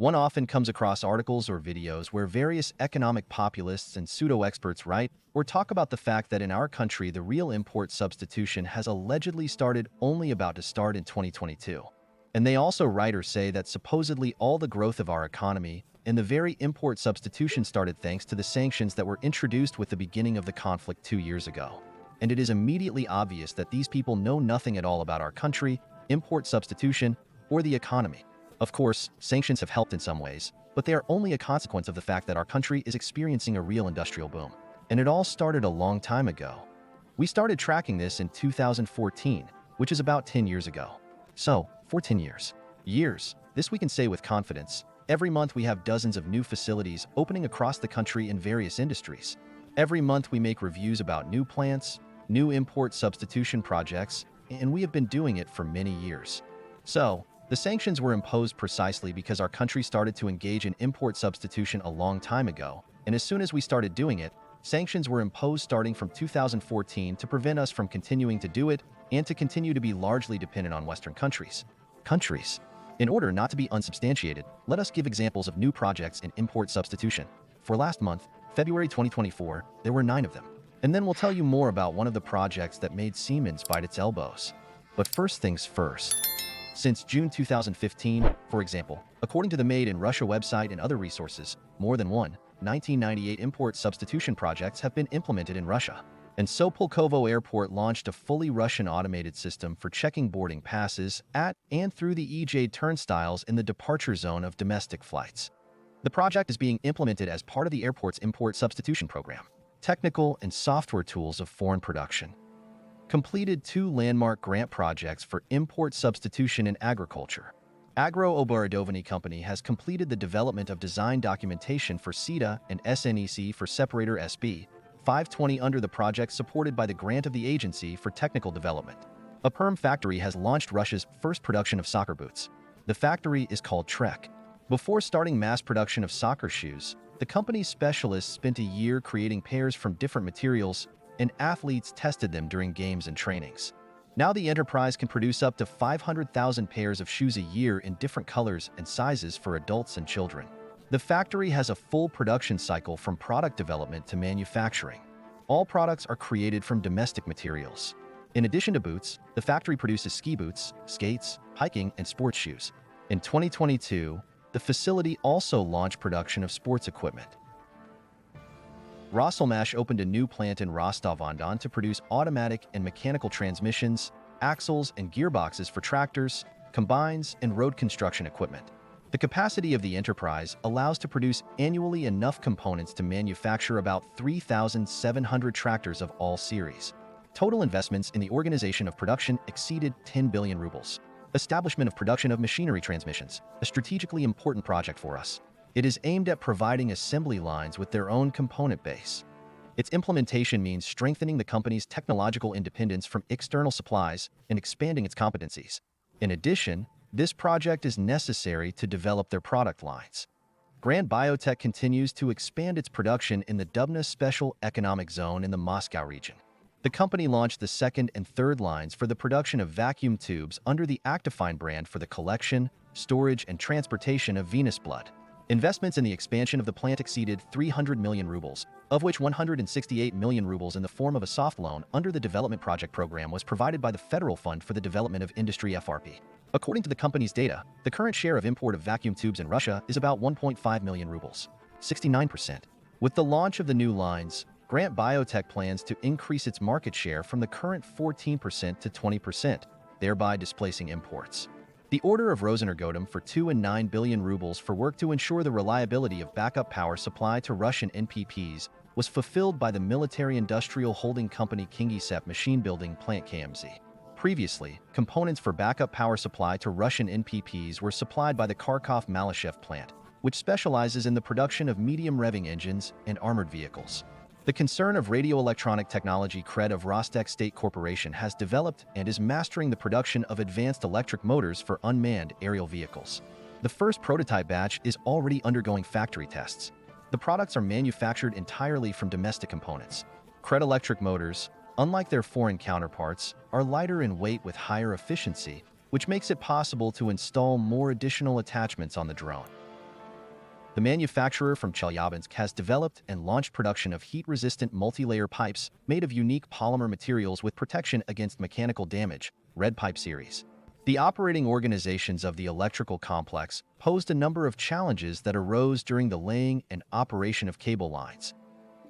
One often comes across articles or videos where various economic populists and pseudo-experts write or talk about the fact that in our country the real import substitution has allegedly started only about to start in 2022. And they also write or say that supposedly all the growth of our economy and the very import substitution started thanks to the sanctions that were introduced with the beginning of the conflict 2 years ago. And it is immediately obvious that these people know nothing at all about our country, import substitution, or the economy. Of course, sanctions have helped in some ways, but they are only a consequence of the fact that our country is experiencing a real industrial boom. And it all started a long time ago. We started tracking this in 2014, which is about 10 years ago. So, 14 years. This we can say with confidence. Every month we have dozens of new facilities opening across the country in various industries. Every month we make reviews about new plants, new import substitution projects, and we have been doing it for many years. So, the sanctions were imposed precisely because our country started to engage in import substitution a long time ago, and as soon as we started doing it, sanctions were imposed starting from 2014 to prevent us from continuing to do it and to continue to be largely dependent on Western countries. In order not to be unsubstantiated, let us give examples of new projects in import substitution. For last month, February 2024, there were 9 of them. And then we'll tell you more about one of the projects that made Siemens bite its elbows. But first things first. Since June 2015, for example, according to the Made in Russia website and other resources, more than 1998 import substitution projects have been implemented in Russia. And so Pulkovo Airport launched a fully Russian automated system for checking boarding passes at and through the EJ turnstiles in the departure zone of domestic flights. The project is being implemented as part of the airport's import substitution program. Technical and software tools of foreign production. Completed 2 landmark grant projects for import substitution in agriculture. Agro-Obaradovany Company has completed the development of design documentation for SETA and SNEC for separator SB 520 under the project supported by the grant of the Agency for Technical Development. A Perm factory has launched Russia's first production of soccer boots. The factory is called Trek. Before starting mass production of soccer shoes, the company's specialists spent a year creating pairs from different materials, and athletes tested them during games and trainings. Now the enterprise can produce up to 500,000 pairs of shoes a year in different colors and sizes for adults and children. The factory has a full production cycle from product development to manufacturing. All products are created from domestic materials. In addition to boots, the factory produces ski boots, skates, hiking, and sports shoes. In 2022, the facility also launched production of sports equipment. Roslmash opened a new plant in Rostov-on-Don to produce automatic and mechanical transmissions, axles, and gearboxes for tractors, combines, and road construction equipment. The capacity of the enterprise allows to produce annually enough components to manufacture about 3,700 tractors of all series. Total investments in the organization of production exceeded 10 billion rubles. Establishment of production of machinery transmissions, a strategically important project for us. It is aimed at providing assembly lines with their own component base. Its implementation means strengthening the company's technological independence from external supplies and expanding its competencies. In addition, this project is necessary to develop their product lines. Grand Biotech continues to expand its production in the Dubna Special Economic Zone in the Moscow region. The company launched the 2nd and 3rd lines for the production of vacuum tubes under the Actifine brand for the collection, storage, and transportation of venous blood. Investments in the expansion of the plant exceeded 300 million rubles, of which 168 million rubles in the form of a soft loan under the Development Project Program was provided by the Federal Fund for the Development of Industry FRP. According to the company's data, the current share of import of vacuum tubes in Russia is about 1.5 million rubles, 69%. With the launch of the new lines, Grant Biotech plans to increase its market share from the current 14% to 20%, thereby displacing imports. The order of Rosenergodom for 2 and 9 billion rubles for work to ensure the reliability of backup power supply to Russian NPPs was fulfilled by the military-industrial holding company Kingisepp Machine Building Plant KMZ. Previously, components for backup power supply to Russian NPPs were supplied by the Kharkov Malachite plant, which specializes in the production of medium-revving engines and armored vehicles. The concern of radioelectronic technology CRED of Rostec State Corporation has developed and is mastering the production of advanced electric motors for unmanned aerial vehicles. The first prototype batch is already undergoing factory tests. The products are manufactured entirely from domestic components. CRED electric motors, unlike their foreign counterparts, are lighter in weight with higher efficiency, which makes it possible to install more additional attachments on the drone. The manufacturer from Chelyabinsk has developed and launched production of heat-resistant multi-layer pipes made of unique polymer materials with protection against mechanical damage, Red Pipe Series. The operating organizations of the electrical complex posed a number of challenges that arose during the laying and operation of cable lines.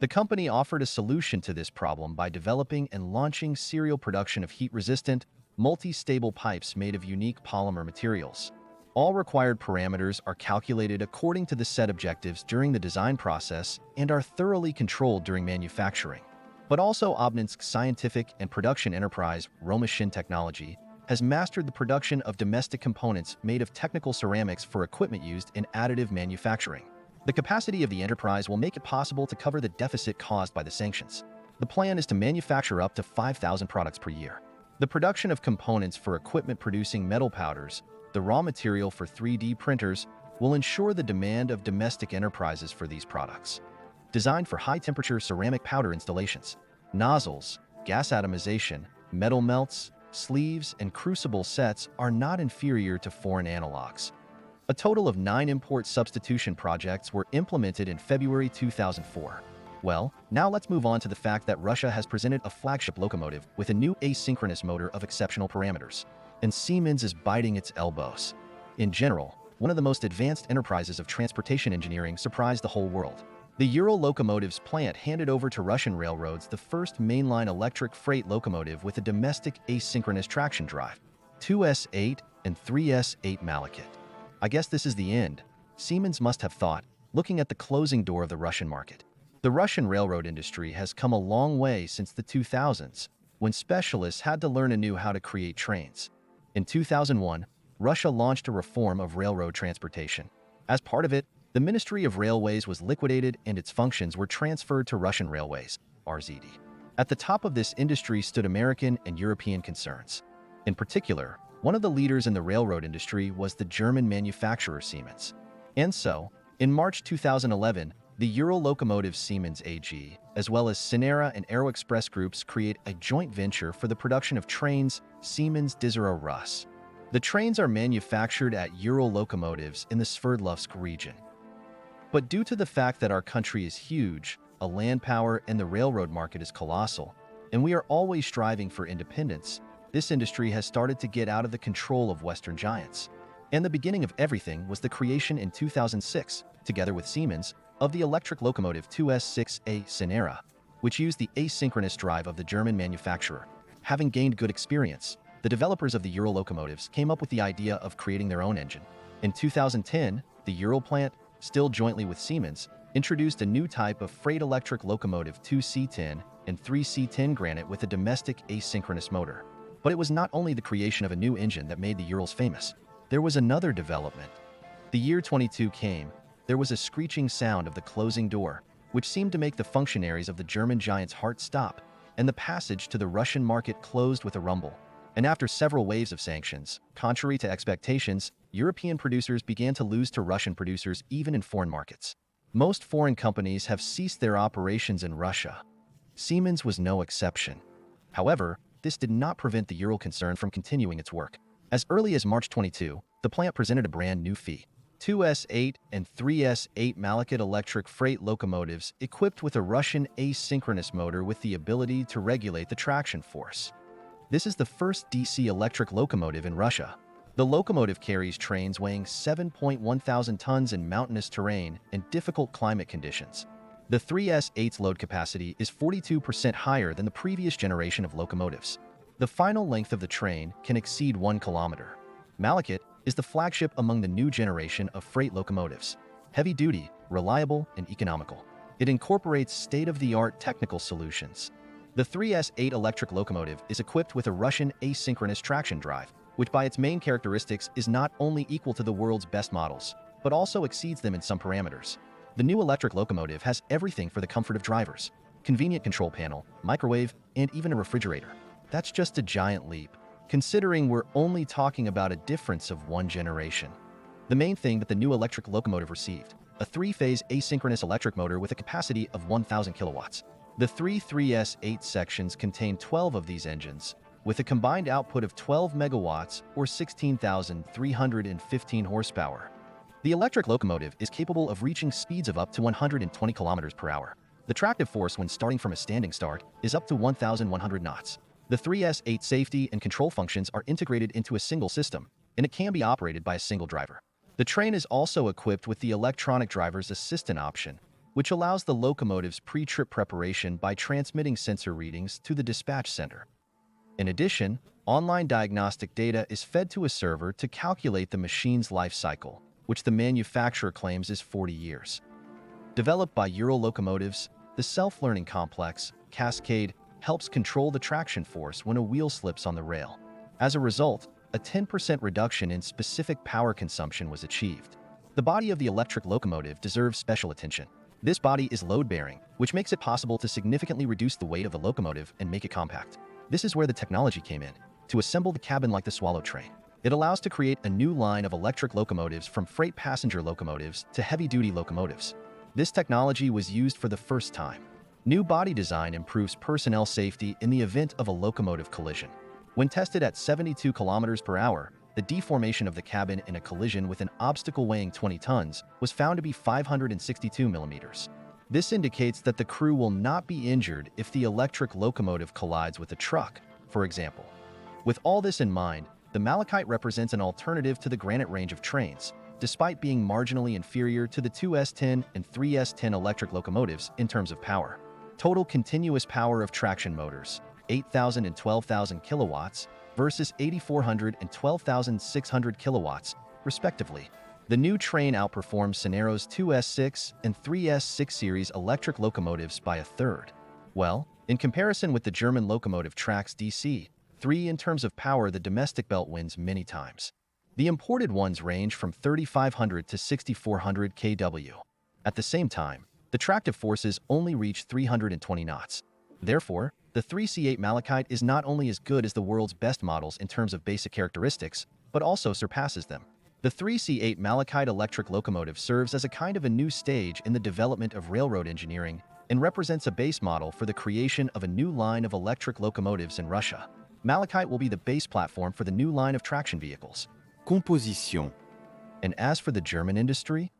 The company offered a solution to this problem by developing and launching serial production of heat-resistant, multi-stable pipes made of unique polymer materials. All required parameters are calculated according to the set objectives during the design process and are thoroughly controlled during manufacturing. But also Obninsk scientific and production enterprise, Romashin Technology, has mastered the production of domestic components made of technical ceramics for equipment used in additive manufacturing. The capacity of the enterprise will make it possible to cover the deficit caused by the sanctions. The plan is to manufacture up to 5,000 products per year. The production of components for equipment producing metal powders, the raw material for 3D printers, will ensure the demand of domestic enterprises for these products. Designed for high-temperature ceramic powder installations, nozzles, gas atomization, metal melts, sleeves, and crucible sets are not inferior to foreign analogs. A total of 9 import substitution projects were implemented in February 2004. Well, now let's move on to the fact that Russia has presented a flagship locomotive with a new asynchronous motor of exceptional parameters. And Siemens is biting its elbows. In general, one of the most advanced enterprises of transportation engineering surprised the whole world. The Ural Locomotives plant handed over to Russian railroads the first mainline electric freight locomotive with a domestic asynchronous traction drive, 2S8 and 3S8 Malachite. I guess this is the end, Siemens must have thought, looking at the closing door of the Russian market. The Russian railroad industry has come a long way since the 2000s, when specialists had to learn anew how to create trains. In 2001, Russia launched a reform of railroad transportation. As part of it, the Ministry of Railways was liquidated and its functions were transferred to Russian Railways, RZD. At the top of this industry stood American and European concerns. In particular, one of the leaders in the railroad industry was the German manufacturer Siemens. And so, in March 2011, the Ural Locomotive Siemens AG, as well as Sinera and Aero Express groups create a joint venture for the production of trains, Siemens Dizero Rus. The trains are manufactured at Ural Locomotives in the Sverdlovsk region. But due to the fact that our country is huge, a land power and the railroad market is colossal, and we are always striving for independence, this industry has started to get out of the control of Western giants. And the beginning of everything was the creation in 2006, together with Siemens, of the electric locomotive 2S6A Sinera, which used the asynchronous drive of the German manufacturer. Having gained good experience, the developers of the Ural locomotives came up with the idea of creating their own engine. In 2010, the Ural plant, still jointly with Siemens, introduced a new type of freight electric locomotive 2C10 and 3C10 granite with a domestic asynchronous motor. But it was not only the creation of a new engine that made the Urals famous. There was another development. The year 22 came. There was a screeching sound of the closing door, which seemed to make the functionaries of the German giant's heart stop, and the passage to the Russian market closed with a rumble. And after several waves of sanctions, contrary to expectations, European producers began to lose to Russian producers even in foreign markets. Most foreign companies have ceased their operations in Russia. Siemens was no exception. However, this did not prevent the Ural concern from continuing its work. As early as March 22, the plant presented a brand new fee. 2S8 and 3S8 Malachite electric freight locomotives equipped with a Russian asynchronous motor with the ability to regulate the traction force. This is the first DC electric locomotive in Russia. The locomotive carries trains weighing 7.1 thousand tons in mountainous terrain and difficult climate conditions. The 3S8's load capacity is 42% higher than the previous generation of locomotives. The final length of the train can exceed 1 kilometer. Malachite is the flagship among the new generation of freight locomotives. Heavy-duty, reliable, and economical. It incorporates state-of-the-art technical solutions. The 3S8 electric locomotive is equipped with a Russian asynchronous traction drive, which by its main characteristics is not only equal to the world's best models, but also exceeds them in some parameters. The new electric locomotive has everything for the comfort of drivers. Convenient control panel, microwave, and even a refrigerator. That's just a giant leap, considering we're only talking about a difference of 1 generation. The main thing that the new electric locomotive received, a 3-phase asynchronous electric motor with a capacity of 1,000 kilowatts. The 3S8 sections contain 12 of these engines, with a combined output of 12 megawatts or 16,315 horsepower. The electric locomotive is capable of reaching speeds of up to 120 kilometers per hour. The tractive force when starting from a standing start is up to 1,100 knots. The 3S8 safety and control functions are integrated into a single system, and it can be operated by a single driver. The train is also equipped with the electronic driver's assistant option, which allows the locomotive's pre-trip preparation by transmitting sensor readings to the dispatch center. In addition, online diagnostic data is fed to a server to calculate the machine's life cycle, which the manufacturer claims is 40 years. Developed by Euro Locomotives, the self-learning complex, Cascade, helps control the traction force when a wheel slips on the rail. As a result, a 10% reduction in specific power consumption was achieved. The body of the electric locomotive deserves special attention. This body is load-bearing, which makes it possible to significantly reduce the weight of the locomotive and make it compact. This is where the technology came in, to assemble the cabin like the Swallow train. It allows to create a new line of electric locomotives from freight passenger locomotives to heavy-duty locomotives. This technology was used for the first time. New body design improves personnel safety in the event of a locomotive collision. When tested at 72 kilometers per hour, the deformation of the cabin in a collision with an obstacle weighing 20 tons was found to be 562 millimeters. This indicates that the crew will not be injured if the electric locomotive collides with a truck, for example. With all this in mind, the Malachite represents an alternative to the Granite range of trains, despite being marginally inferior to the 2S10 and 3S10 electric locomotives in terms of power. Total continuous power of traction motors, 8,000 and 12,000 kilowatts versus 8,400 and 12,600 kilowatts, respectively. The new train outperforms Sonero's 2S6 and 3S6 series electric locomotives by a third. Well, in comparison with the German locomotive Trax DC-3 in terms of power, the domestic belt wins many times. The imported ones range from 3,500 to 6,400 kW. At the same time, the tractive forces only reach 320 knots. Therefore, the 3C8 Malachite is not only as good as the world's best models in terms of basic characteristics, but also surpasses them. The 3C8 Malachite electric locomotive serves as a kind of a new stage in the development of railroad engineering and represents a base model for the creation of a new line of electric locomotives in Russia. Malachite will be the base platform for the new line of traction vehicles. Composition. And as for the German industry?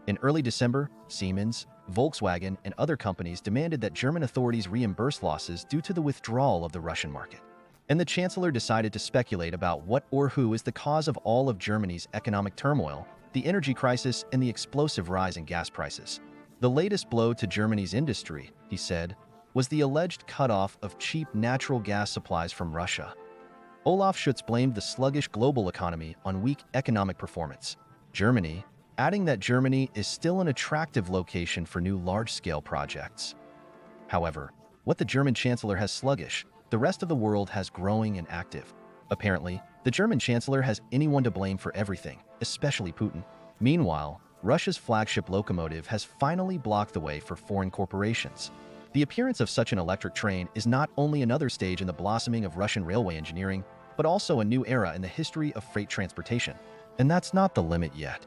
In early December, Siemens, Volkswagen, and other companies demanded that German authorities reimburse losses due to the withdrawal of the Russian market. And the chancellor decided to speculate about what or who is the cause of all of Germany's economic turmoil, the energy crisis, and the explosive rise in gas prices. The latest blow to Germany's industry, he said, was the alleged cutoff of cheap natural gas supplies from Russia. Olaf Scholz blamed the sluggish global economy on weak economic performance. Germany, adding that Germany is still an attractive location for new large-scale projects. However, what the German chancellor has sluggish, the rest of the world has growing and active. Apparently, the German chancellor has anyone to blame for everything, especially Putin. Meanwhile, Russia's flagship locomotive has finally blocked the way for foreign corporations. The appearance of such an electric train is not only another stage in the blossoming of Russian railway engineering, but also a new era in the history of freight transportation. And that's not the limit yet.